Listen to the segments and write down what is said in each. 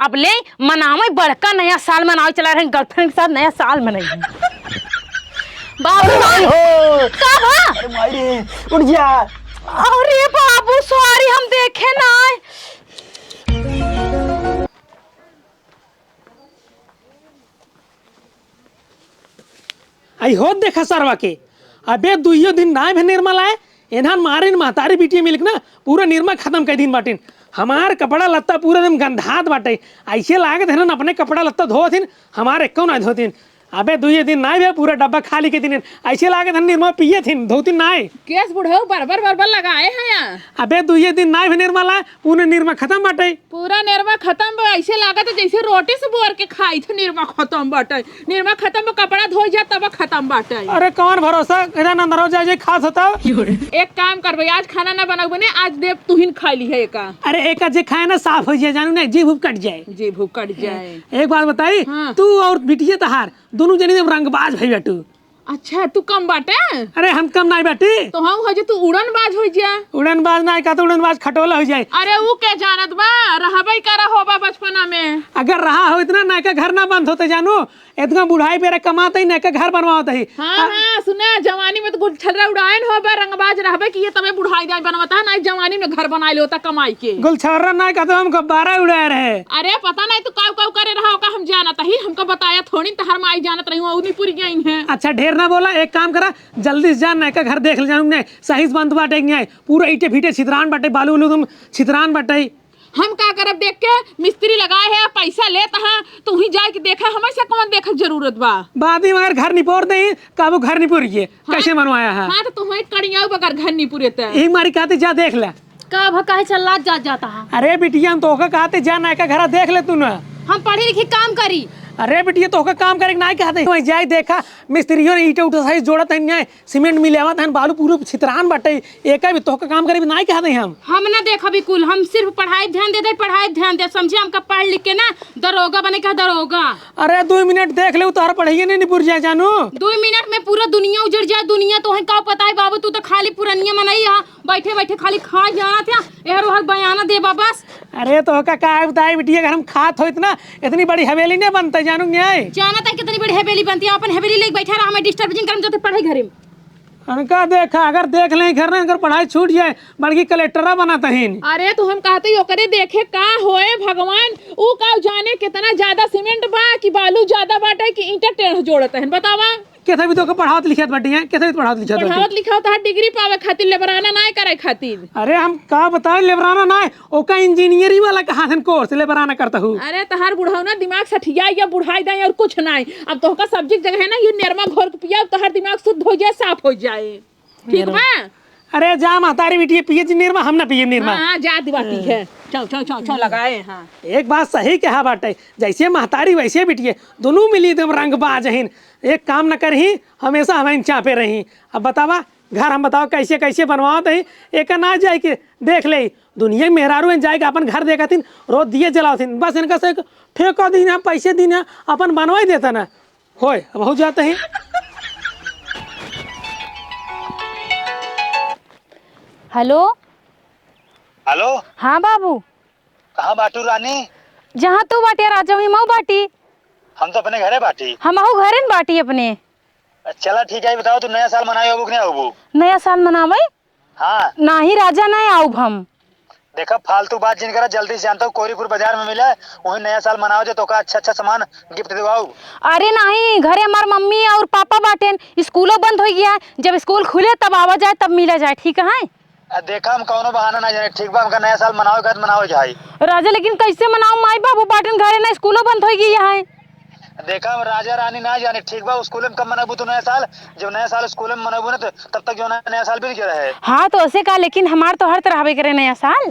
अब ले मनावे बड़का नया साल मनावे चला रहे गर्लफ्रेंड के साथ नया साल मनाई बाबू का बा अरे मायरे उठ जा। अरे बाबू सॉरी हम देखे ना। आई होत देखा सरवा के अबे दुइयो दिन ना भी निर्मल आए एनहान मारे महतारी बिटिया मिलक ना पूरा निर्मा खत्म कर दिन बाटिन। हमार कपड़ा लत्ता पूरा एकदम गंधात बाटे ऐसे लागत है ना अपने कपड़ा लत्ता धोथिन हमारे क्यों ना धोथिन। अबे दुइयो दिन ना भी पूरा डब्बा खाली के दिन ऐसे लागत है निर्मा पिए थिन धोतिन ना केस बुढ़ऊ बरबर बरबर लगाए हैं यहाँ। अबे दुइयो दिन ना भी निर्मल आए पूरा निर्मा खत्म बाटे पूरा निर्मा खत्म बा ऐसे लागत है जैसे रोटी से बोर के खाई थे। निर्मा खत्म बाटे निर्मा खत्म कपड़ा धो जा तब खत्म बाटे। अरे कौन भरोसा इधर अंदर हो जाए खास होता। एक काम करबे आज खाना ना बनाबे ने आज देव तुहिन खाई ली है एक। अरे एक जे खाए ना साफ हो जाए जानू ना जी भूख कट जाए। जी भूख कट जाए। एक बात बताई हाँ। तू और बिटिया तहार दोनों जनी रंगबाज भाई बेटू। अच्छा तू कम बाटे अरे हम कम नहीं बेटी तो हम हो जे तू उड़न बाज हो जा। उड़न बाज ना का तो उड़न बाज खटोला हो जाए। अरे वो क्या जानत बा रहबई करा होबा बचपना में। अगर रहा हो इतना ना का घर ना बंद होते जानू इतना बुढ़ाई पे कमाते ही ना का घर बनवाते ही। हाँ हाँ सुना जवानी में तो कुछ छलरा उड़ायन होबा रंगबाज रहबे कि ये तबे बुढ़ाई जाए बनवाता है ना जवानी में घर बनाए लेता कमाई के। गुलछर्रा ना का तो हम गब्बारा उड़ाए रहे। अरे पता नहीं तू काव काव करे रहा का हम जानत ही हमको बताया थोड़ी तहर माई जानत रही हूं पूरी गई है। अच्छा ढेर ना बोला एक काम करा जल्दी से जान ना का घर देख ले जानू ना सही से बंद बाटे नहीं पूरा ईटे फीटे छितरान बाटे बालू उलू तुम छितरान बाटे। हम का करब देख के मिस्त्री लगाए है पैसा लेता है तू ही जाके देखा हमें से कौन देख जरूरत बा। बाद में अगर घर निपोर दे काबू घर नहीं पूरी कैसे बनवाया है। हाँ तो तुम्हें कड़िया बगर घर नहीं पूरे एक मारी कहते जा देख ले का भका है चल जा जाता है। अरे बिटिया हम तो कहते जा ना का घर देख ले तू ना हम पढ़ी लिखी काम करी। अरे बिटिया तो काम करे ना कहते वहीं जाए देखा मिस्त्रियों ने ईटे उठा सही जोड़त है न्याय सीमेंट मिलावत है बालू पूरा छितरान बाटे एक भी तो काम करे ना कहते हम ना देखा भी कुल हम सिर्फ पढ़ाई ध्यान दे पढ़ाई ध्यान दे समझे हमका पढ़ लिख के ना दरोगा बने का दरोगा। अरे 2 मिनट देख ले तोहर पढ़ाई नहीं पुर जाए जानू 2 मिनट में पूरा दुनिया उजड़ जाए दुनिया तो का पता है बाबू तू तो खाली पुरानिया मनाई यहाँ बैठे बैठे खाली खा जाना था एहर ओहर बयाना दे बस। अरे तो का बताए बिटिया अगर हम खात हो इतना इतनी बड़ी हवेली नहीं बनता जानू न्याय जाना था कितनी बड़ी हवेली बनती है अपन हवेली लेके बैठा रहा हमें डिस्टर्बिंग करम जाते पढ़ाई घरे में। अनका देखा अगर देख ले घर में अगर पढ़ाई छूट जाए बड़की कलेक्टरा बनाता ही। अरे तो हम कहते ओकरे देखे का होए भगवान ऊ का जाने कितना ज्यादा सीमेंट बा कि बालू ज्यादा बाटे कि ईंटा टेढ़ जोड़त है बतावा। कैसे भी तो पढ़ावत लिखत बाटी है कैसे भी पढ़ावत लिखत पढ़ावत लिखावत हर डिग्री पावे खातिर लेबराना ना करे खातिर। अरे हम का बताए लेबराना ना ओका इंजीनियरिंग वाला कहा था कोर्स लेबराना करता हूँ। अरे तहार बुढ़ावना दिमाग सठिया या बुढ़ाई दे और कुछ नहीं अब तो का सब्जेक्ट जगह है ना ये निर्मा घोर के पिया तहार दिमाग शुद्ध हो जाए साफ हो जाए ठीक है। अरे जा महतारी बिटिया पिए निर्मा हम ना पिए निर्मा। हाँ जा दिवाती है चौ चौ चौ चौ लगाए। हाँ एक बात सही कहा बाटे जैसे महतारी वैसे बिटिए दोनों मिली एकदम रंगबाज हैं एक काम न करही हमेशा हमें चापे रही। अब बतावा घर हम बताओ कैसे कैसे बनवाओ तो एक ना जाए के देख ले दुनिया में मेहरारू जाए के अपन घर देखा थी रोज दिए जलाओ थी बस इनका से ठेका दी ना पैसे दी ना अपन बनवाई देता ना होए हो जाते हैं। हेलो हेलो हाँ बाबू कहाँ बाटू रानी। जहाँ तू बाटे राजा वही मऊ बाटी हम तो अपने घरे बाटी। हम घरे न बाटी अपने। चला ठीक है बताओ तू नया साल मनाए हो नहीं हो। नया साल मनावे हाँ ना ही राजा ना आऊ हम। देखा फालतू बात जिन करा जल्दी से जानता हूँ कोरीपुर बाजार में मिला वही नया साल मनाओ जो तो का अच्छा सामान गिफ्ट दिवाओ। अरे नहीं घरे हमार मम्मी और पापा बाटे स्कूलों बंद हो गया जब स्कूल खुले तब आवा जाए तब मिला जाए ठीक है। देखा हम कौनो बहाना ना जाने ठीक बा हमका नया साल मनाओ का मनाओ जाए राजा लेकिन कैसे मनाओ माई बाबू बाटन घरे ना स्कूलों बंद हो गई है। देखा हम राजा रानी ना जाने ठीक बा स्कूल में कब मनाबू तो नया साल जब नया साल स्कूल में मनाबू ना तो तब तक जो नया साल भी नहीं रहे। हाँ तो ऐसे का लेकिन हमार तो हर तरह करे नया साल।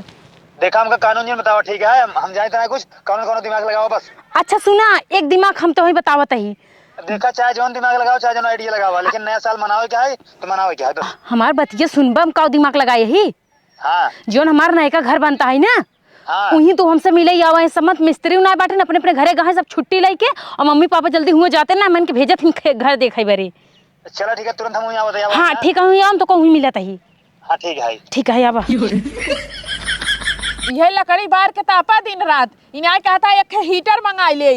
देखा हमका कानून जी बताओ ठीक है हम जाए तो कुछ कौन दिमाग लगाओ बस। अच्छा सुना एक दिमाग हम तो ही बतावत ही देखा चाहे जौन दिमाग लगाओ चाहे जौन आइडिया लगाओ लेकिन नया साल मनाओ क्या है तो मनाओ क्या है बस। हमार बतिया सुनबा हम का दिमाग लगाए ही हाँ जोन हमार नए का घर बनता है ना हाँ वही तो हमसे मिले आवा समत मिस्त्री ना बैठे अपने अपने घरे गए सब छुट्टी लेके और मम्मी पापा जल्दी हुए जाते ना मन के भेजे थे घर देखे बरी। चला ठीक है तुरंत हम यहाँ बताया। हाँ ठीक है हम तो कहूँ मिला ही। हाँ ठीक है ठीक है अब यह लकड़ी बार के तापा दिन रात इन्हें कहता है एक हीटर मंगाई ले।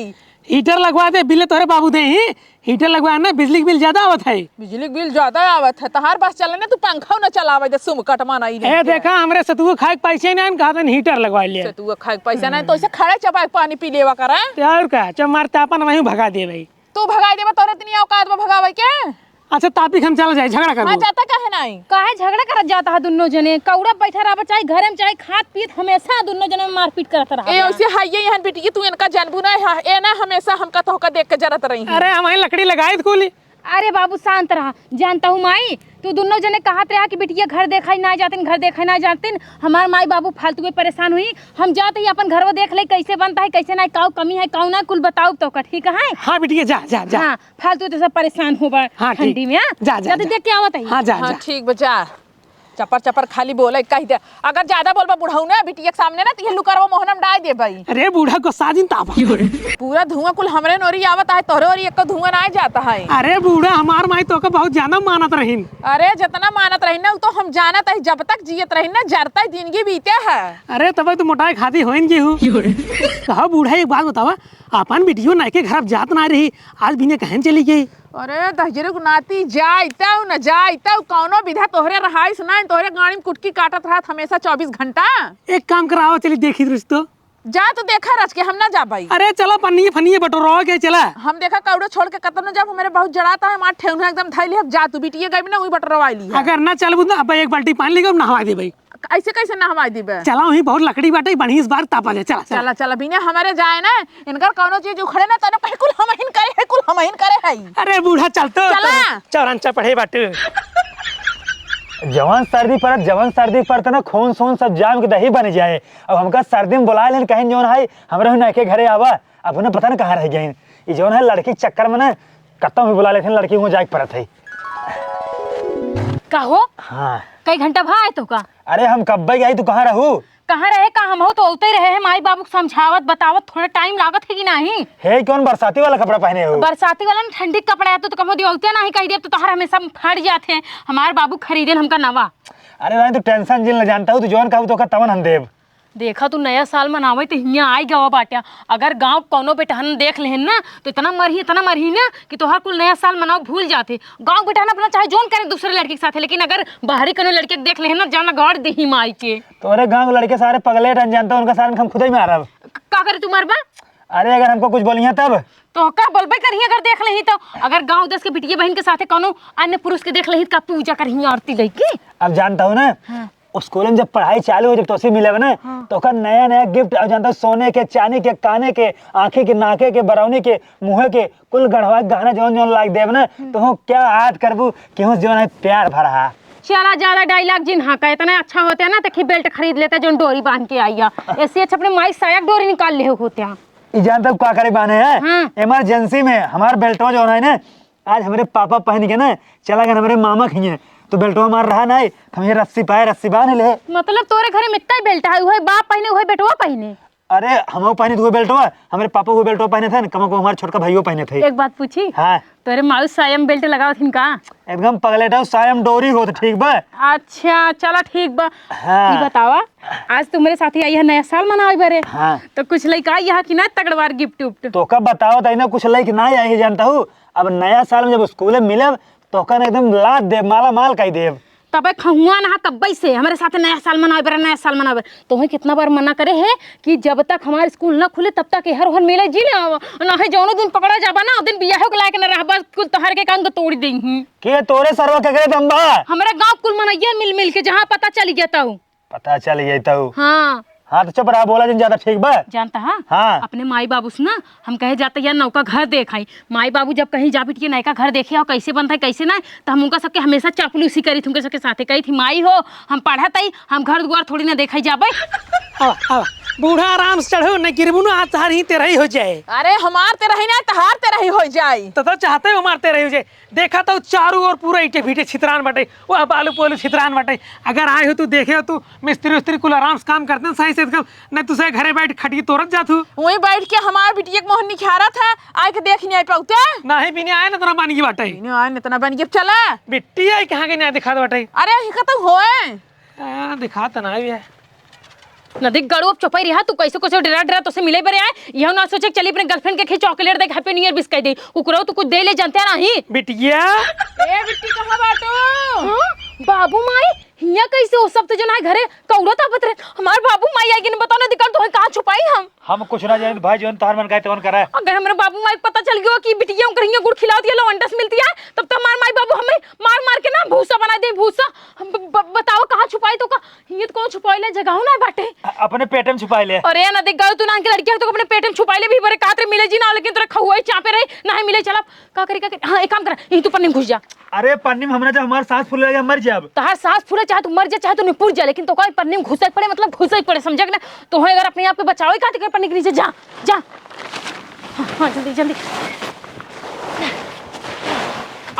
हीटर लगवा दे, बिल तोहरे बाबू दे ही। हीटर लगवा ना, बिजली के बिल ज्यादा आवत है। बिजली बिल ज्यादा आवत है, तहार बस चले ना तू पंखा न चलावे दे सुम कटमा नहीं। ए देखा हमरे सतुआ खाए के पैसे नहीं, कहा था हीटर लगवा लिया। तू खाए पैसा नहीं तो ऐसे खड़े चबाए पानी पी लेवा करा। और का जब मारते अपन वहीं भगा दे भाई। तू भगाई देबा तोरे इतनी औकात में भगावे के। अच्छा तापी हम चल जाए झगड़ा कर। हां जाता काहे नहीं? काहे झगड़ा करत जाता है दुन्नो जने? कौड़ा बैठा रहा चाहे घरे में चाहे खात पीत हमेशा दुन्नो जने में मारपीट करत रहा। ए ओसे हाइये यहन बेटी तू इनका जानबू ना है ए ना हमेशा हमका तोहका देख के जरत रही। अरे हमारी लकड़ी लगाई खोली। अरे बाबू शांत रहा, जानता हूँ माई तू दोनों जने कहत रहा कि बिटिया घर देखा ही ना जातिन, घर देखा ही ना जातिन। हमार माई बाबू फालतू में परेशान हुई। हम जाते ही अपन घर देख ले कैसे बनता है कैसे ना, काऊ कमी है काऊ ना, कुल बताओ तो का ठीक है। हाँ बिटिया जा जा जा। हाँ फालतू तो सब परेशान हो बा हाँ, ठंडी में। जा जा देख के आवत है। हाँ जा हां जा। ठीक बजा चपर चपर खाली बोले कह दे। अगर ज्यादा बोलबा बुढ़ाऊ ना बिटिया के सामने ना तो ये लुकरवा मोहनम डाल दे भाई। अरे बूढ़ा को साजिन तापा। पूरा धुआं कुल हमरे नोरी आवत है, तोरे और एक धुआं ना जाता है। अरे बूढ़ा हमार माई तो का बहुत ज्यादा मानत रहीन। अरे जितना मानत रही ना तो हम जानत है, जब तक जियत रही ना जरता ही जिंदगी बीते है। अरे तब तो मोटाई खाती होइन की हूँ। कहा बूढ़ा एक बात बतावा, अपन बिटियो नायके घर जात ना रही, आज बिने कहन चली गई। अरे दहजरे को नाती जाइता न जाइता कौनो विधा तोहरे रहाइस ना, तोहरे गाड़ी में कुटकी काटत रहत हमेशा 24 घंटा। एक काम कराओ, चली देखी दोस्तों। जा तो देखा रच के हम ना जा भाई। अरे चलो पन्नी फन्नी बटोरो के चला। हम देखा कौड़ो छोड़ के कतनो जब हमारे बहुत जड़ाता है मार ठेहुना एकदम धैली अब जा तू बिटिया गई ना वही बटरवाई ली है। अगर ना चलबू ना अब एक बाल्टी पानी लेके नहवा दे भाई। ऐसे कैसे नहवा दीबे? चला वही बहुत लकड़ी बाटे बनी इस बार तापा जाए। चला चला चला बिना हमारे जाए ना इनकर कौनो चीज उखड़े ना तने कहे कुल हमहिन करे है, कुल हमहिन करे है। अरे बूढ़ा चल तो चला। चौरंचा पढ़े बाटे। जवन सर्दी पड़ता ना खून सून सब जाम के दही बन जाए। अब हमका सर्दी में बुला लेन कहीं जौन है हमारे हुन के घरे आवा। अब उन्हें पता ना कहाँ रह गए ये जौन है लड़की के चक्कर में ना कत्तों भी बुला लेते लड़की हो जाए पड़त है। का हो हाँ कई घंटा भाई तो का? अरे हम कब गई तू कहाँ रहू? कहाँ रहे का हम हो तो उते रहे हैं, माई बाबू समझावत बतावत थोड़ा टाइम लागत है कि नहीं। हे कौन बरसाती वाला कपड़ा पहने हो? बरसाती वाला ठंडी कपड़ा है तो कहो दियोते नहीं कह दे तो तोहर हमेशा फट जाते हैं। हमारे बाबू खरीदे हमका नवा। अरे भाई तू टेंशन जिल न जानता हूँ, तू जौन कहू तो तवन हम देव। देखा तू नया साल मनावे तो हियाँ आई गवा बाटिया। अगर गांव कोनो बेटहन देख लेहन ना तो इतना मरही ना कि तोहर कुल नया साल मनाओ भूल जाते। गांव बेटहन अपना चाहे जोन करे दूसरे लड़के के साथ, लेकिन अगर बाहरी कोनो लड़के देख लेहन ना जाना गाड़ दे ही माई के। तोरे गाँव के लड़के सारे पगले टन जानता हूँ, उनका सारे हम खुद ही मारब। का करे तू मरबा? अरे अगर हमको कुछ बोलिए तब तो का बोलबे करही अगर देख लही तो। अगर गांव देश के बिटिया बहन के साथे कोनो अन्य पुरुष के देख लही का पूजा करही आरती लेके। अब जानता हूँ ना हाँ। स्कूल में जब पढ़ाई चालू हो जब तोसी मिले ना तो का नया नया गिफ्ट अब जानता हूँ सोने के चांदी के काने के आंखें के नाके के बरौनी के मुँह के कुल गढ़वा गहना जौन जौन लाग देव ना तो हूँ क्या याद करबू कि हूँ जो है प्यार भरा। चला ज्यादा डायलॉग जिन हाँ का इतना अच्छा होता है ना तो बेल्ट खरीद लेते जो डोरी बांध के आइया। ऐसे अच्छा अपने माई साया डोरी निकाल ले होते हैं। जानता हूँ क्या करे बाने हाँ। है इमरजेंसी में हमारे बेल्टवा जो है ना आज हमारे पापा पहन के ना चला गया हमारे मामा खिए तो बेल्टवा मार रहा ना हम ये रस्सी पाए रस्सी बांध ले। मतलब तोरे घरे में इतना बेल्ट है, वही बाप पहने वही बेटवा पहने। अरे हम पहने तो बेल्टवा हमारे पापा वो बेल्टवा पहने थे ना कम को हमारे छोटका भाइयों पहने थे। एक बात पूछी हाँ तोरे माउस सायम बेल्ट लगाओ थिन का? एकदम पगलेटा सायम डोरी हो तो ठीक बा। अच्छा चला ठीक बा। हाँ। ये बतावा आज तुम्हारे साथी आई है नया साल मनावे बरे। हाँ। तो कुछ लइका यहाँ की ना तगड़वार गिफ्ट उफ्ट तो कब बताओ तो ना कुछ लाइक ना आई जानता हूँ। अब नया साल में जब स्कूल में मिले तो का एकदम लाद दे माला माल कही देव। तब खहुआ ना तब से हमारे साथ नया साल मनावे नया साल मनावे। तुम्हें कितना बार मना करे है कि जब तक हमारे स्कूल ना खुले तब तक हर हर मेले जी ना है जौनो दिन पकड़ा जाबा ना दिन बियाह के लायक न रहबा कुल तोहर के कंग तोड़ देही के तोरे सरवा के करे दम्बा। हमारे गांव कुल मनैया मिल मिल के जहां पता चली जाता हूं। पता चल गई तो हाँ हाँ तो चुप रहा बोला जिन ज्यादा ठीक बा। जानता है हाँ। अपने माई बाबू से ना हम कहे जाते यार नौका घर देखाई। माई बाबू जब कहीं जा बिटिया नयका घर देखे और कैसे बनता है कैसे ना तो हम उनका सबके हमेशा चापलूसी करी थी उनके सबके साथे कही थी माई हो हम पढ़त आई हम घर द्वार थोड़ी ना देखा जाबे। बूढ़ा आराम से चढ़ो नहीं गिरबू ना आज तहार ही तेरा ही हो जाए। अरे हमार ते रही ना तहार ते रही हो जाए तो चाहते हो मारते रहे हो जाए। देखा तो चारों ओर पूरा ईटे भीटे छितरान बटे वो बालू पोलू छितरान बटे। अगर आए हो तू देखे हो तू मिस्त्री उस्त्री कुल आराम से काम करते हैं सही से नहीं तुझे घरे बैठ खटी तोरत जा तू वहीं बैठ के हमार बिटिया के मोहन निखारत है आए के देख नहीं आई पाउते नहीं भी नहीं आए ना तो बन गई बाटे इतना बन गया चला बिट्टी आई कहाँ के नहीं दिखा दो बाटे। अरे ही खत्म होए दिखा तो नहीं है नदी गड़ो चुपाई रहा तू कैसे कुछ डरा डरा तो से मिले बरे आए यह ना सोचे चली अपने गर्लफ्रेंड के खी चॉकलेट दे हैप्पी न्यू ईयर बिस्किट दे कुकरो तू कुछ दे ले जानते नहीं बिटिया ए बिट्टी कहाँ बाटो? हाँ? बाबू माई हिया कैसे हो सब तो जना घरे कौड़ो तापत रहे हमार बाबू माई आई कि बताओ ना दिक्कत तो कहाँ छुपाई हम कुछ ना जाने भाई जोन तार मन का तवन करे। अगर हमारे बाबू माई को पता चल गया कि बिटिया कहीं गुड़ खिलाती है लवंडस मिलती है तब तो हमारे माई बाबू हमें मार मार के ना भूसा बना दे भूसा बताओ कहाँ छुपाई तो का हियत को छुपाई ले जगह ना बाटे अपने पेट में छुपाई ले। अरे ना देख गयो तू ना के लड़की है तो अपने पेट में छुपाई ले भी बरे कातरे मिले जी ना लेकिन तेरा खहुआ चापे रहे ना मिले चला का करी हां एक काम कर यही तू पन्नी में घुस जा। अरे पन्नी में हमरा जब हमार सांस फूले लगे मर जाब। तहार सांस फूले चाहे तू मर जा चाहे तू निपुर जा लेकिन तो कोई पन्नी में घुसे पड़े मतलब घुसे पड़े समझ ना तो है अगर अपने आप को बचाओ काट कर पन्नी के नीचे जा जा हाँ जल्दी जल्दी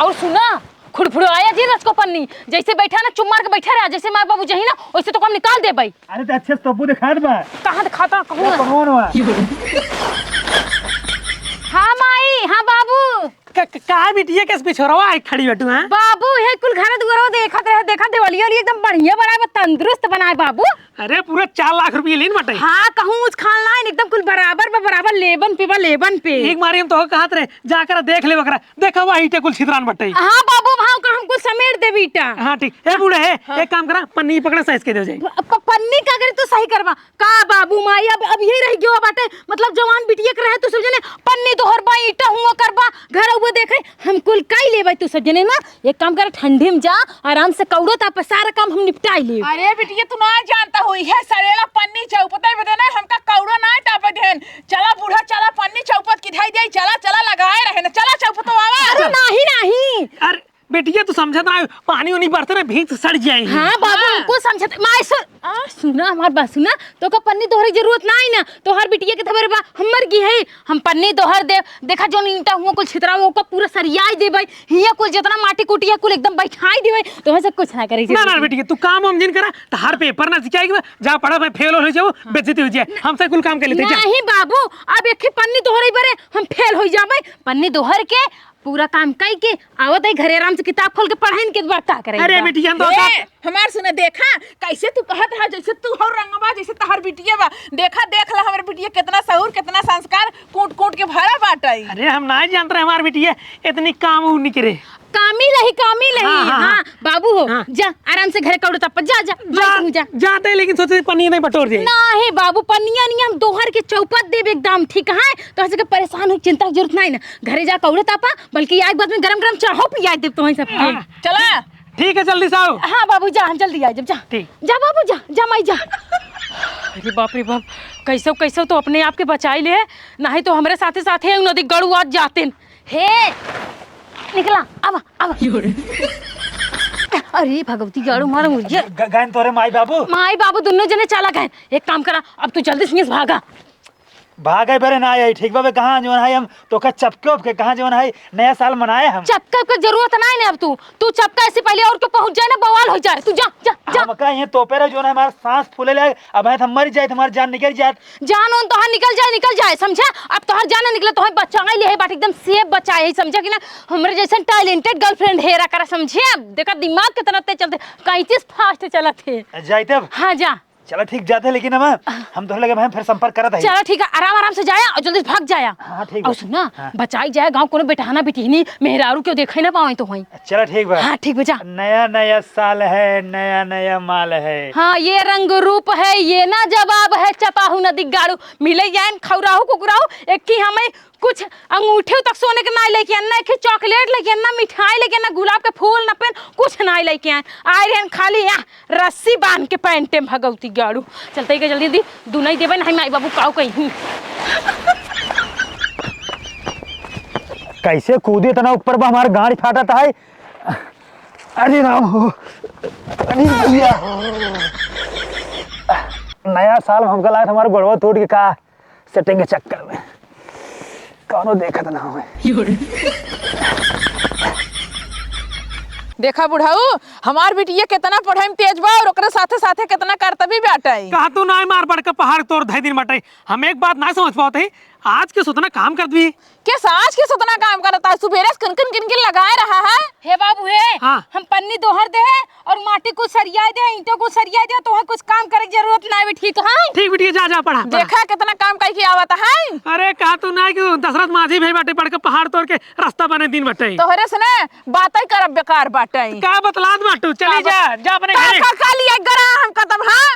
और सुना खुड़फुड़ आया जी रस को पन्नी जैसे बैठा ना चुप मार के बैठा रहा जैसे मार बाबू जही ना वैसे तो हम निकाल दे भाई। अरे तो अच्छे से तब्बू दिखा दे बा कहाँ दिखाता कहूँ कौन हुआ हाँ माई हाँ बाबू का बिटिया कैसे पिछोरवा आई खड़ी बैठू हैं बाबू हे कुल घर दुआरो देखा देवली वाली एकदम बढ़िया बनाए तंदुरुस्त बनाए बाबू। अरे पूरा 4 लाख रुपये लीन बटे। हाँ कहूँ उस खान लाइन एकदम कुल बराबर लेबन पे एक मारी हम तो कहत रहे जाकर देख ले बकरा देखा हुआ ईटे कुल छितरान बटे। हाँ बाबू भाव का हमको समेट दे बेटा। हाँ ठीक है बूढ़े है एक काम करा पन्नी पकड़ा साइज के दे जाए पन्नी का अगर तू सही करवा का बाबू माई अब यही रह गयो बाटे मतलब जवान बिटिया के रहे तू सब जने पन्नी तो हर बा ईटा हुआ करबा घर वो देखे हम कुल काई लेबै तू सब जने ना एक काम कर ठंडी में जा आराम से कौड़ो ता सारा काम हम निपटाई ले। अरे बिटिया तू ना जानता हुई है सरेला पन्नी चौपत बदे ना हमका कौड़ो ना टापे देन चला बूढ़ा चला पन्नी चौपत की धाई दे चला लगाए रहे ना चला चौपत आवा। अरे नहीं अरे बेटिया तू समझत ना पानी उनी बरते ना भीग सड़ जाए। हाँ बाबू हमको समझत माय सुना हमार बात सुना तो का पन्नी दोहरे जरूरत ना आई ना तो हर बिटिया के थबर बा हमर की है हम पन्नी दोहर दे देखा जो ईंटा हुआ कुल छितरा हुआ का पूरा सरियाई देबै हिया कुल जितना माटी कुटिया कुल एकदम बैठाई देबै तो ऐसे कुछ ना करे ना बेटिया तू काम हम जिन करा तो हर पेपर ना सिखाएगी जा पढ़ा मैं फेल हो जाओ बेइज्जती हो जाए हमसे कुल काम कर लेते नहीं बाबू अब एक पन्नी दोहरे बरे हम फेल हो जाबै पन्नी दोहर के पूरा काम कई के आवत है घरे आराम से किताब खोल के पढ़ाइन के बात का करे। अरे बिटिया तो हमार सुने देखा कैसे तू कहत है जैसे तू हो रंगबा जैसे तहर बिटिया बा देख ला हमर बिटिया कितना सहूर कितना संस्कार कूट के भरा बाटाई। अरे हम ना जानते रहे हमार बिटिया इतनी काम उ निकरे कामी रही हाँ बाबू हो हाँ। जा आराम से घर कौड़ो तप जा जाते लेकिन सोचे पन्नी नहीं बटोर दे ना है बाबू पन्निया नहीं हम दोहर के चौपत देब एकदम ठीक है तो ऐसे परेशान हो चिंता की जरूरत नहीं ना घरे जा कौड़ो तापा बल्कि आज बाद में गरम चाहो पिया देब तो सब चला ठीक है जल्दी से आओ। हाँ बाबू जा हम जल्दी आ जब जा ठीक जा बाबू जा माई जा। अरे बाप रे बाप कैसे तो अपने आप के बचाई ले नहीं तो हमारे साथे साथे नदी गड़ू आज जाते हे निकला अब अरे भगवती गाड़ू मारो मुझे गायन तोरे माई बाबू दोनों जने चला गए एक काम करा अब तू जल्दी से भागा भागे बरे ना आई ठीक बाबे कहां जोन है हम तो का चपके के कहां जोन है नया साल मनाए हम चपका का जरूरत नहीं है अब तू चपका ऐसे पहले और के पहुंच जाए ना बवाल हो जाए तू जा हम का ये तोपे रे जोन है हमारा सांस फूले लगे अब है हम मर जाए हमारी जान निकल जाए जान उन तो निकल जाए समझा अब तो जान निकले तो बचाए ले बाट एकदम सेफ बचाए समझा कि ना हमारे जैसे टैलेंटेड गर्लफ्रेंड हेरा करा समझे देखा दिमाग कितना तेज चलते कहीं चीज फास्ट चलत है जाइते हाँ जा चलो ठीक जाते लेकिन हम तो लगे हम फिर संपर्क करत है। चलो ठीक है आराम से जाया और जल्दी भाग जाया। हाँ ठीक और सुना बचाई जाए गांव कोनो बेटाना बेटीनी मेहरारू क्यों देखे ना पावे तो वहीं। चलो ठीक बा। हाँ ठीक बजा नया साल है नया माल है। हाँ ये रंग रूप है ये ना जवाब है चपाहू नदी गाड़ू मिले जाए खौराहू कुकुराहू एक की हमें कुछ अंगूठे तक सोने के ना लेके आना एक चॉकलेट लेके आना मिठाई लेके आना गुलाब के फूल न पेन कुछ ना लेके आए रहन खाली रस्सी बांध के पहनते भगवती गाड़ू चलते के जल्दी दी दुनई देवे नहीं माई बाबू काऊ कहीं कैसे कूदे तना ऊपर बा हमारा गाड़ी फाटत है। अरे राम हो अरे भैया नया साल हमका लगा हमारा गोड़वा टूट के का सेटिंग के चक्कर में कौनो देखत ना हो। देखा बुढ़ाऊ हमार बिटिया कितना पढ़ाई में तेज बा और ओकरे साथे साथे कितना कर्तव्य बाटाई। कहा तू ना मार पड़ के पहाड़ तोड़ धै दिन बटाई हम एक बात ना समझ पाते आज के सुतना काम कर दी के साज के सतना काम करता है, सुबेरे से किन किन लगाए रहा है। हे बाबू हे हाँ। हम पन्नी दोहर दे और माटी को सरिया दे, ईंटों को सरिया दे, तो कुछ काम करे की जरूरत ना है। ठीक है ठीक बिटिया, जा जा पढ़ा। देखा कितना काम करके आवता है। अरे कहा तू ना कि दशरथ माझी भाई बाटे पढ़ के पहाड़ तोड़ के रास्ता बने दिन बटे तोहरे से ना बात करब बेकार बाटे। का बतलात बाटू, चली जा जा अपने घरे। का लिया गरा हम कदम हां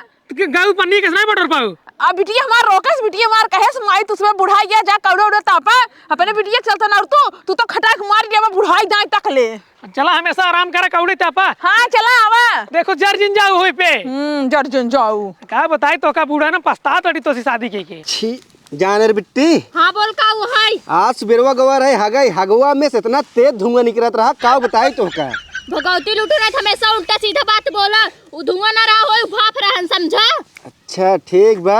गाँव पन्नी कैसे नहीं बटोर पाऊ। अब बिटिया हमार रोकेस बिटिया मार कहे माई तुझमें बुढ़ाई गया जा कौड़े उड़े तापा अपने बिटिया चलता ना तू तो खटाक मार दिया मैं बुढ़ाई दाई तक ले। चला हमेशा आराम करे कौड़ी तापा। हाँ चला आवा देखो जर्जिन जाऊ हुई पे जर्जन जाऊ का बताई तो का बूढ़ा ना पछता तड़ी तो शादी के छी जाने रे बिट्टी। हाँ बोल का वो है आज सुबेरवा गवा रहे हगई हगवा में से इतना तेज धुआं निकलत रहा का बताई तो का भगवती लुट रहा हमेशा उल्टा सीधा बात बोला, वो धुआं ना रहा हो भाप रहन समझा। अच्छा ठीक बा।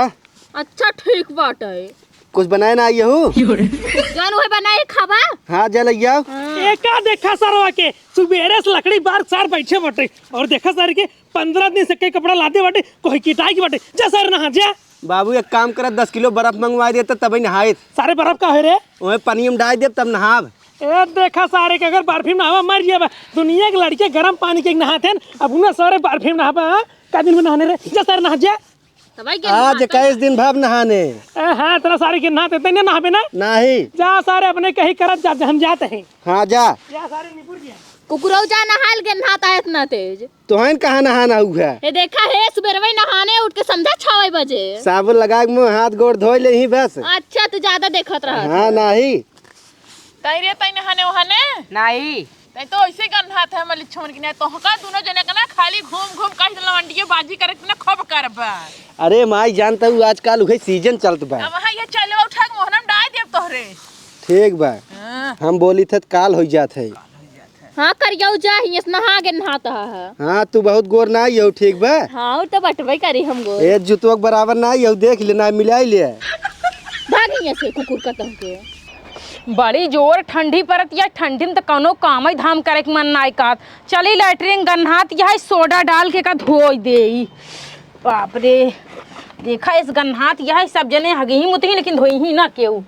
अच्छा ठीक बात है, कुछ बनाए ना आइए हो जान वही बनाए खाबा। हाँ जल आइया। एका देखा सरवा के सुबेरे से लकड़ी बार सार बैठे बटे और देखा सर के 15 दिन से कई कपड़ा लादे बटे कोई किटाई की बटे जा सर नहा जा। बाबू एक काम कर 10 किलो बर्फ मंगवा देते तब नहाए। सारे बर्फ का है रे वही पानी में डाल दे तब नहाब। ए देखा सारे के अगर बर्फी में नहावा मर जाबा। दुनिया के लड़के गर्म पानी के नहाते हैं, अब उन्हें सारे बर्फी में नहावा का दिन में नहाने रे जा सर नहा जा। आज 21 दिन भाव नहाने। हाँ तेरा सारे के नहाते तने नहाबे ना नहीं जा सारे अपने कहीं करत जा हम जाते हैं। हाँ जा सारे निपुर जा कुकुरौ जा नहाल के नहाता है इतना तेज। तोहन कहाँ नहाना हुआ है। ये देखा है सुबेरवे नहाने उठ के समझा 6 बजे साबुन लगा के मुँह हाथ गोड़ धो ले ही बस। अच्छा तू ज्यादा देखत रहा। हाँ नहीं तई रे तई नहाने वहाने नहीं तई तो ऐसे गन्हा था मली छोड़ के नहीं तो हका दोनों जने का ना खाली घूम घूम काट लवंडिये बाजी करे ना खूब करबा। अरे माई जानता हूँ आजकल उहे सीजन चलत बा। अब हां ये चले उठा के मोहनम डाल देब तोहरे। ठीक बा हम बोली थे काल हो जात है। हाँ करियो जा ही नहा के नहाता है। हाँ तू बहुत गोर ना यो ठीक बा। हाँ तो बटवे करी हम गो ए जुतवा के बराबर ना यो देख लेना मिलाई ले। भागी से कुकुर कतम के बड़ी जोर ठंडी परत या ठंडी में तो कौनो काम ही धाम करे के मन ना का। चली लैटरिन गन्हात यह सोडा डाल के का धोई दे। बाप रे देखा इस गन्हात यह सब जने हगे ही मुतही लेकिन धोई ही ना केहू।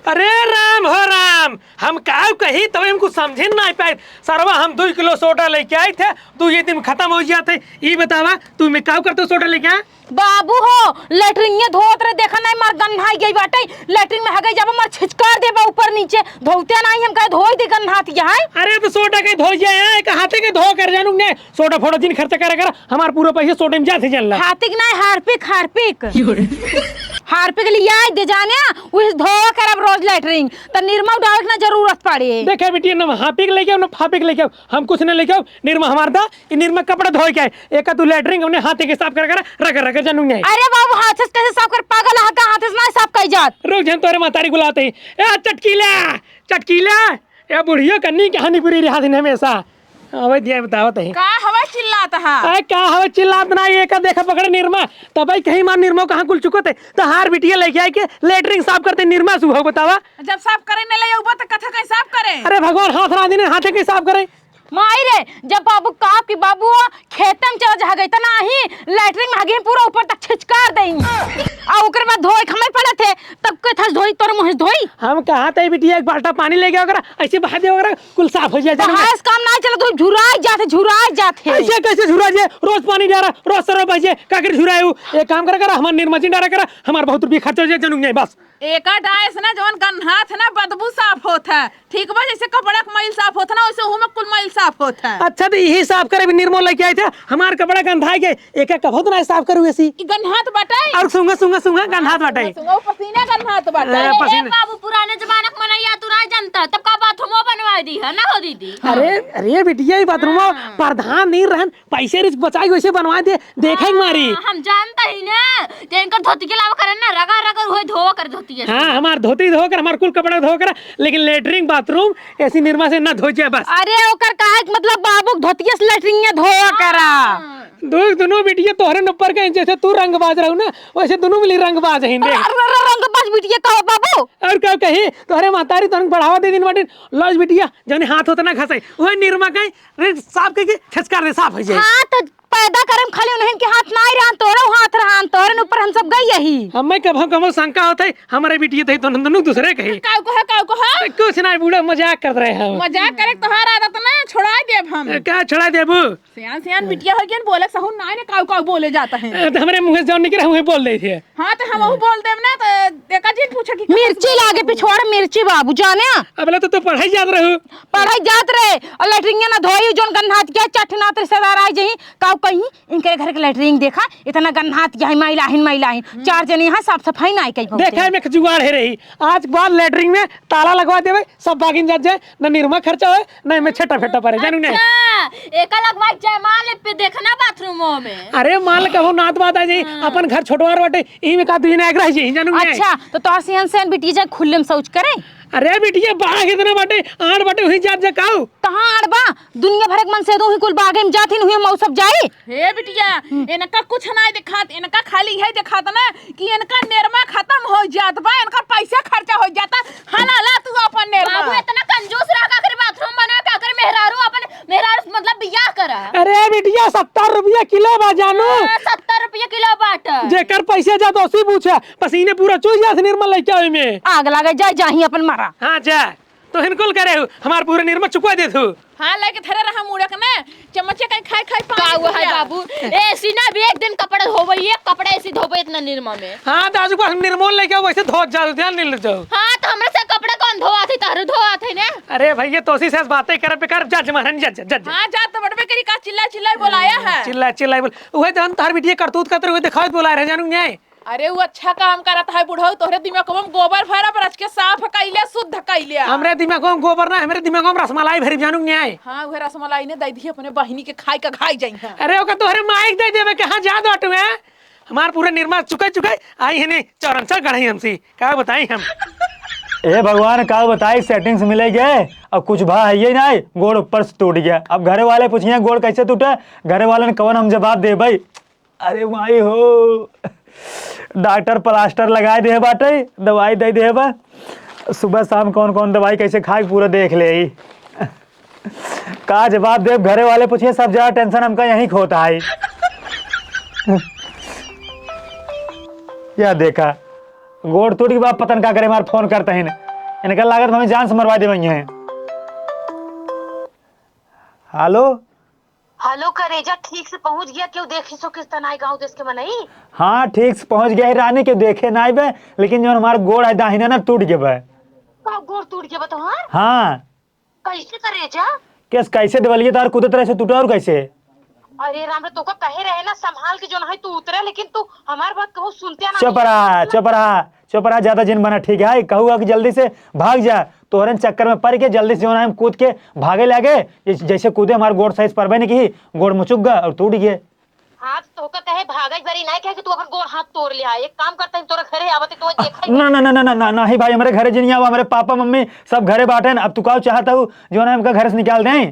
अरे राम हो राम, हम का कही तब हमको समझे ना पाए। सरवा हम 2 किलो सोडा लेके आए थे, 2 दिन में खत्म हो जाते। ये बतावा तू मैं का करते सोडा लेके आ। बाबू हो लैटरिन धोत रहे देखा नहीं मार गन्हाई गई बाटे। लैटरिन में हगई जाबा मार छिचकार देबा ऊपर नीचे धोते नहीं हम कहे धोई दे गन्हात यहां। अरे तो सोडा के धो जाए एक हाथे के धो कर जानू ने सोडा फोड़ा दिन खर्च कर हमार पूरा पैसे सोडे में जाते चल रहा। हार्पिक नहीं हार्पिक लिया दे जाने उस धोवा करब रोज लैटरिन तो निरमा डाल ना जरूरत पड़े। देखे बेटी ना हार्पिक लेके आओ ना फापिक लेके आओ, हम कुछ नहीं लेके आओ। निरमा हमार दा ये निरमा कपड़ा धोई के एक तू लैटरिन हमने हाथे के साफ कर रख जानू नहीं। अरे बाबू हाथ से कैसे साफ कर पागल है का हाथ से ना साफ कर जात। रुक जन तोरे मातारी बुलाते हैं। ए चटकीला ए बुढ़िया कन्नी कहानी पूरी रिहा दिन हमेशा अबे दिया बतावत है का हवा चिल्लाता है। अरे का हवा चिल्लात ना ये का देखा पकड़े निरमा तब भाई कहीं मार निरमा कहां कुल चुको थे तो हार बिटिया लेके आए के लैटरिन साफ करते निरमा सुबह बतावा। जब साफ करे न ले उबा तो कथा कैसे साफ करे। अरे भगवान हाथ ना देने हाथे के साफ करे। माई रे जब बाबू काप की बाबू खेतम चल जा गई तना ही लैटरिन में हगे पूरा ऊपर तक छिचकार देई आ ओकर बाद धोए खमे पड़े थे तब के थस धोई तोर मुंह धोई। हम कहा थे बिटिया एक बाल्टा पानी ले गया वगैरह ऐसे बहा दे वगैरह कुल साफ हो जाए। हास काम ना चला तो झुराई जाते ऐसे कैसे झुरा जे रोज पानी जा रहा रोज सर बजे का कर झुरायू एक काम करा हमार निर्मचिन डारा करा हमार बहुत रुपया खर्च हो जाए जनू नहीं बस। एका डायस ना जवन गन्हात है ना बदबू साफ होता है ठीक बा जैसे कपड़ा का मैल साफ होता ना वैसे उहु में कुल मैल साफ होता है। अच्छा तो यही साफ करे भी निर्मल लेके आए थे हमार कपड़ा गंधा के एक कभो तो ना साफ करू ऐसी ई गन्हात बाटे और सुंगा गंधात बाटे सुंगा पसीना गन्हात बाटे। पसीना बाबू पुराने जमाना का मनैया तू ना जानता तब का बाथरूमो बनवा दी है ना हो दीदी। अरे बिटिया बाथरूम प्रधान नहीं रहन पैसे रिस्क बचाई वैसे बनवा दे देखे मारी। हम जानता ही ना तेन धोती के लावा करे ना रगा होए धोवा कर धोती है। हाँ हमार धोती धोकर हमार कुल कपड़ा धोकर लेकिन लेटरिन बाथरूम ऐसी निर्मा से ना धो जाए बस। अरे ओकर काहे मतलब बाबू धोतिया से लैटरिन धोया करा। दोनों बिटिया तोहरे ऊपर के जैसे तू रंगबाज रहू ना वैसे दोनों मिली रंगबाज हैं। रंगबाज बिटिया कहो बाबू और का कही तोहरे महतारी तोहन बढ़ावा दे दिन बाटे लॉज बिटिया जौन हाथ होता ना घसाई ओए निरमा कहीं रे साफ कह के खिसका दे साफ हो जाए। हाँ तो पैदा करम खाली उन्हें के हाथ ना रहा तोरो हाथ रहा तोरे ऊपर हम सब गई यही हमें कभो कभो शंका होता है हमारे बिटिया थे तो नंदनु दूसरे कही काऊ को है कुछ ना बूढ़ा मजाक कर रहे हैं मजाक करे तोहार आदत ना छोड़ा देब हम क्या छोड़ा देबू सियान सियान बिटिया हो गया बोले सहू ना ने काऊ बोले जाता है तो हमारे मुंह से जौन निकला हुए बोल रहे थे। हां तो हम बोल देब ना तो देखा जी पूछे कि मिर्ची लागे पिछोड़ मिर्ची बाबू जाने अबले तो पढ़ाई याद रहू पढ़ाई जात रहे और लैट्रिन ना धोई जोन गन्हात क्या चटनात रिश्तेदार आ जही काऊ कहीं इनके घर के लैट्रिन देखा इतना गन्हात क्या महिलाहीन चार जने यहाँ साफ सफाई ना कहीं देखा में जुगाड़ है रही आज बाद लेटरिंग में ताला लगवा देवे सब बागिन जात जाए न निर्मा खर्चा हो न में छटा फेटा पड़े जानू ने एक लगवा जयमाल पे देखना बाथरूमों में। अरे माल कहो नात बात आ जाई अपन घर छोटवार बाटे ई में का दुई ना रह जाई जानू ने। अच्छा तो तोर सिहन सेन बिटी जा खुले में शौच करे अरे बिटिया बाग इतना बाटे आड़ बाटे वही जात जकाऊ कहां अड़बा दुनिया भर के मन से दो ही कुल बागे में जाथिन हुए मौ सब जाई हे बिटिया इनका कुछ ना दिखात इनका खाली है दिखात ना कि इनका निर्मा खत्म हो जात बा इनका पैसा खर्चा हो जाता हला ला तू अपन निर्मा बाबू इतना कंजूस रहा का करे बाथरूम बना का करे मेहरारू अपन मेहरारू मतलब बियाह करा। अरे बिटिया 70 रुपया किलो बा जानू 70 रुपया किलो बाट जेकर पैसे जा तो उसी पूछा पसीने पूरा चूस जा निर्मल लइका ओई में आग लागे जाए जाही अपन मारा। हां जा तो हिनकुल करे हमार पूरे निर्मा चुकवा दे तू हां लेके थरे रहा मुड़क ना चम्मचे कहीं खाई काऊ है बाबू ऐसी ना भी एक दिन कपड़े धोबे एक कपड़े ऐसी धोबे इतना निर्मा में। हां दाजू को निर्मल लेके वैसे धो जा ध्यान नहीं ले जाओ। हां तो हमरा से कपड़े कौन धोआ थे तारू धोआ थे ने। अरे भैया तोसी से बातें करे पे कर जज महारानी जज हां जा तो बड़बे करी का चिल्ला बोलाया है चिल्ला बोल ओए जन तार बिटिया करतूत करते हुए दिखावत बोला रहे जानू न्याय। अरे वो अच्छा काम करत है बुढ़ऊ तोहरे दिमाग में गोबर भरा पर के साफ कइले शुद्ध कइले हमरे दिमाग में गोबर ना हमरे दिमाग में रसमलाई भरी जानू न्याय। हां उहे रसमलाई ने दई दी अपने बहिनी के खाई का खाई जाई है। अरे ओका तोहरे माइक दे देबे के हां जा दट में हमार पूरे निर्मा चुके आई है ने चौरंचा गढ़ई हमसी का बताई हम ए भगवान का बताई सेटिंग्स मिले गए अब कुछ भा है ये ना गोड़ ऊपर से टूट गया अब घरे वाले पूछिए गोड़ कैसे टूटा घरे वाले ने कौन हम जवाब दे भाई अरे माई हो डॉक्टर प्लास्टर लगाए दे बाटे दवाई दे दे बा सुबह शाम कौन कौन दवाई कैसे खाए पूरा देख ले का जवाब दे घरे वाले पूछिए सब ज्यादा टेंशन हमका यहीं खोता है या देखा गोड़ टूट के बाद पतन का करे मार फोन करते हैं इनका लागत हमें जान से मरवा दे हैं। हेलो करेजा ठीक से पहुंच गया क्यों देखी सो किस तरह गांव देश के मनई। हाँ ठीक से पहुंच गया रानी के देखे ना बे लेकिन जो हमारा गोड़ है दाहिना ना टूट गया बे गोड़ टूट गया बता हाँ कैसे करेजा कैसे दिवलिए तार कुछ तरह से टूटा और कैसे अरे राम रे तो का कहे रहे ना संभाल के जो ना है तू उतरे लेकिन तू हमार बात कहू सुनते ना चुप रहा ज्यादा जिन बना ठीक है कहूँगा कि जल्दी से भाग जा तोहरन चक्कर में पड़ के जल्दी से जो ना हम कूद के भागे लगे जैसे कूदे हमारे गोड़ साइज पर नहीं की गोड़ मुचुक गया और टूट गए। हां तो का कहे भागई बरी नहीं कहे कि तू अपन गोड़ हाथ तोड़ लिया एक काम करता है तोरा घरे आवत तो देखा ना ना ना ना ना नहीं भाई हमारे घरे जिनिया हुआ हमारे पापा मम्मी सब घरे बाटे अब तू का चाहता हूँ जो ना हमका घर से निकाल दें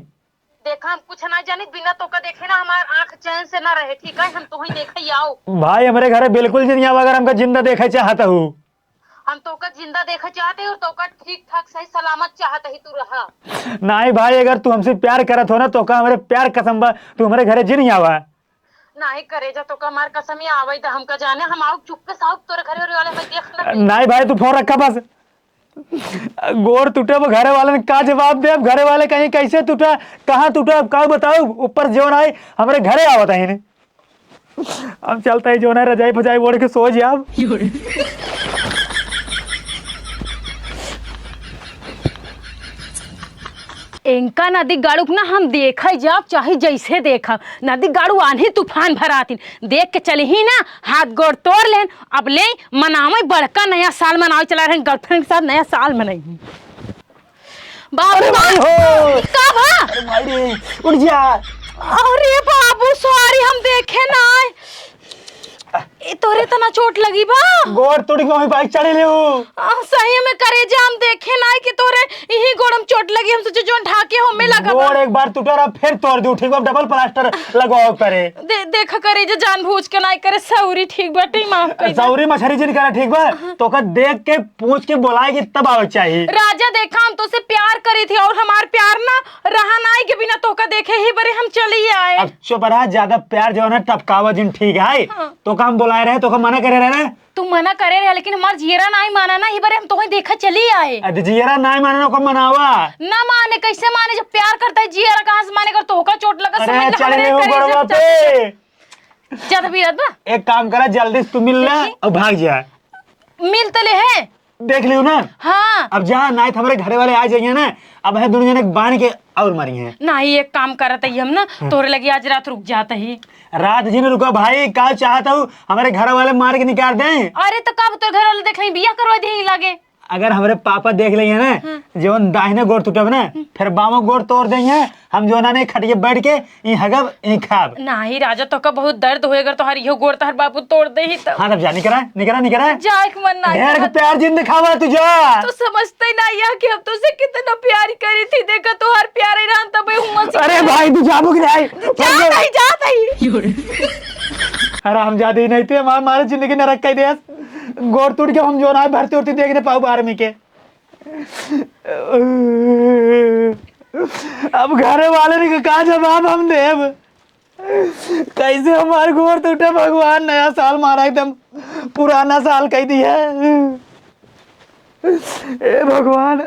देखा हम कुछ ना जाने बिना तो का देखे ना हमार आंख चैन से ना रहे ठीक है हम तो ही देखे ही आओ भाई हमारे घरे बिल्कुल जिनिया अगर हमका जिंदा देखे चाहता हूँ हम तो का जिंदा देखा चाहते और तो का ठीक ठाक सही सलामत चाहता ही तू रहा नहीं भाई अगर तू हमसे प्यार करत हो ना तो का हमारे प्यार कसम बा तू हमारे घरे जिनिया आवा नहीं करे जा तो का मार कसम ही आवे तो हमका जाने हम आओ चुपके साहब तोरे घरे वाले में देख ना नहीं भाई तू फोन रखा बस गोड़ टूटे वो घरे वाले ने का जवाब दे घरे वाले कहीं कैसे टूटा कहाँ टूटा का बताओ ऊपर जो ना हमारे घरे आवता है अब चलता है जो ना रजाई फजाई ओढ़ के सो जा इनका नदी गाड़ू ना हम देखा जाब चाहे जैसे देखा नदी गाड़ू आंधी तूफान भराती देख के चले ही ना हाथ गोड़ तोड़ लेन अब ले मनावे बड़का नया साल मनावे चला रहे गर्लफ्रेंड के साथ नया साल मनाई बाबू का भा उठ जा अरे बाबू सॉरी हम देखे ना ए तोरे तना चोट लगी बा गोड़ टूट गई बाइक चढ़ी ले सही में करे जे हम देखे ना कि तोरे यही गोड़म चोट लगी हम सोचे जोन ढाके हमें लगा बा। गोड़ एक बार टूटा रहा फिर तोड़ दूं ठीक बा डबल प्लास्टर लगाओ करे देखा करे जे जानबूझ के नहीं करे सौरी ठीक बाटे माफ कर दे। सौरी मछरी जिन करा ठीक बा तो का देख के पूछ के बुलाएगी तब आवे चाहिए। राजा देखा हम तो से प्यार करी थी और हमार प्यार ना रहा नाई के बिना तो का देखे ही बरे हम चली आए। अब चुप रहा ज्यादा प्यार जो है ना टपकावा जिन ठीक है तो का हम बुलाए रहे तो का मना करे रहे तू मना करे रहे लेकिन हमार जियरा नहीं माना ना ही बारे हम तो ही देखा चली आए। अरे जियरा नहीं मानने को मनावा ना माने कैसे माने जब प्यार करता है जियरा कहाँ से माने कर तो का चोट लगा अरे समझ चले ले गड़वा पे ज्यादा भी बा एक काम करा जल्दी से तू मिल ले और भाग जा। मिल तले है देख लियो ना हाँ अब जहाँ नाइट हमारे घर वाले आ जाइए ना अब है दोनों जने बांध के और मारी है नहीं एक काम करत है हम ना तोरे लगी आज रात रुक जाता ही रात जी ने रुका भाई कल चाहता हूँ हमारे घर वाले मार के निकाल दें। अरे तो कब तो घर वाले देख लें बिया करवा दे लागे अगर हमारे पापा देख लेंगे ना जो दाहिने गोड़ टूटब ना फिर बामो गोड़ तोड़ देंगे हम जो ना खटिए बैठ के ई हगब ई खाब। नहीं राजा तो का बहुत दर्द होएगा तो हर यो गोड़ तो हर बापू तोड़ दे ही तब हाँ तब जा निकरा जाए के मन ढेर नहीं प्यार जिन दिखावा तू जा तो समझते नहीं है कि अब तो से कितना प्यार करी थी देखा तो हर प्यार ही रहन तब हुआ अरे भाई तू जाबू कि नहीं जाता ही अरे हम जाते ही नहीं थे हमारे जिंदगी नरक कर दिया गोड़ टूट के हम जो ना भर्ती उड़ती देखने पाऊ आर्मी के। अब घर वाले ने कहा जवाब हम देव कैसे हमारे गोड़ टूटे भगवान नया साल मारा एकदम पुराना साल कह दिया। ए भगवान